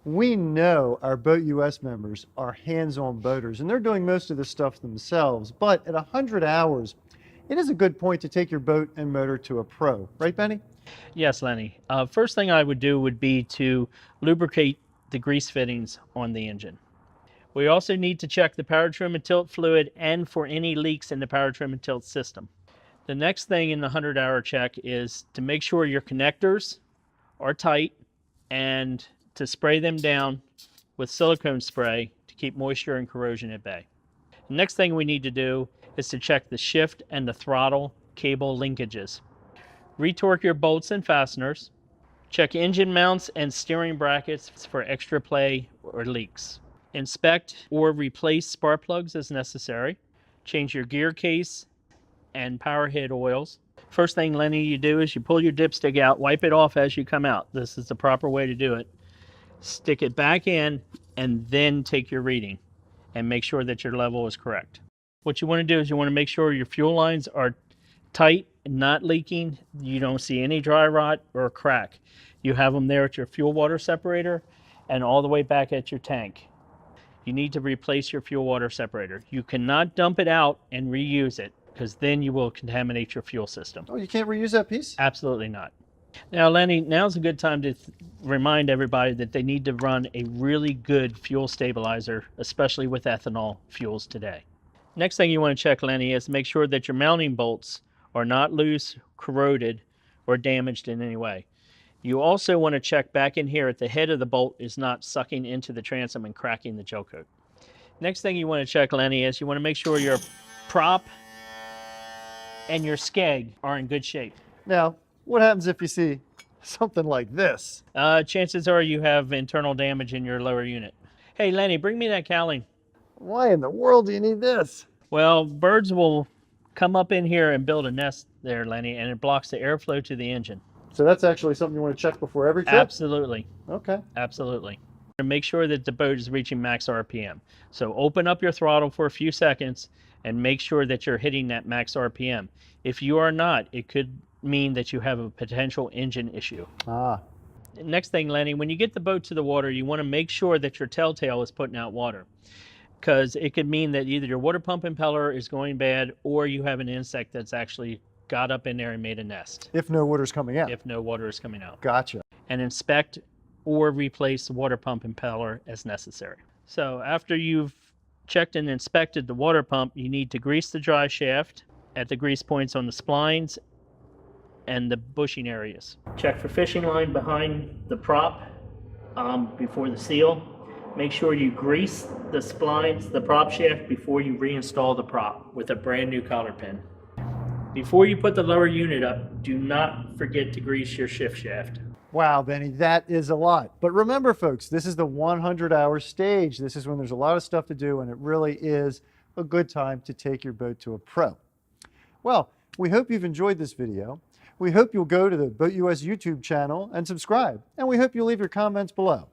We know our BoatUS members are hands-on boaters, and they're doing most of this stuff themselves, but at 100 hours, it is a good point to take your boat and motor to a pro. Right, Benny? Yes, Lenny. First thing I would do would be to lubricate the grease fittings on the engine. We also need to check the power trim and tilt fluid and for any leaks in the power trim and tilt system. The next thing in the 100-hour check is to make sure your connectors are tight and to spray them down with silicone spray to keep moisture and corrosion at bay. The next thing we need to do is to check the shift and the throttle cable linkages. Retorque your bolts and fasteners. Check engine mounts and steering brackets for extra play or leaks. Inspect or replace spark plugs as necessary. Change your gear case and power head oils. First thing, Lenny, you do is you pull your dipstick out, wipe it off as you come out. This is the proper way to do it. Stick it back in and then take your reading and make sure that your level is correct. What you want to do is you want to make sure your fuel lines are tight and not leaking. You don't see any dry rot or crack. You have them there at your fuel water separator and all the way back at your tank. You need to replace your fuel water separator. You cannot dump it out and reuse it because then you will contaminate your fuel system. Oh, you can't reuse that piece? Absolutely not. Now, Lenny, now's a good time to remind everybody that they need to run a really good fuel stabilizer, especially with ethanol fuels today. Next thing you want to check, Lenny, is make sure that your mounting bolts are not loose, corroded, or damaged in any way. You also want to check back in here at the head of the bolt is not sucking into the transom and cracking the gel coat. Next thing you want to check, Lenny, is you want to make sure your prop and your skeg are in good shape. Now, what happens if you see something like this? Chances are you have internal damage in your lower unit. Hey, Lenny, bring me that cowling. Why in the world do you need this? Well, birds will come up in here and build a nest there, Lenny, and it blocks the airflow to the engine. So that's actually something you want to check before every trip? Absolutely. Okay. Absolutely. And make sure that the boat is reaching max RPM. So open up your throttle for a few seconds and make sure that you're hitting that max RPM. If you are not, it could mean that you have a potential engine issue. Next thing, Lenny, when you get the boat to the water, you want to make sure that your Telltale is putting out water, because it could mean that either your water pump impeller is going bad or you have an insect that's actually got up in there and made a nest. If no water's coming out. If no water is coming out. Gotcha. And inspect or replace the water pump impeller as necessary. So after you've checked and inspected the water pump, you need to grease the dry shaft at the grease points on the splines and the bushing areas. Check for fishing line behind the prop before the seal. Make sure you grease the splines, the prop shaft, before you reinstall the prop with a brand new collar pin. Before you put the lower unit up, do not forget to grease your shift shaft. Wow, Benny, that is a lot. But remember, folks, this is the 100-hour stage. This is when there's a lot of stuff to do, and it really is a good time to take your boat to a pro. Well, we hope you've enjoyed this video. We hope you'll go to the BoatUS YouTube channel and subscribe, and we hope you'll leave your comments below.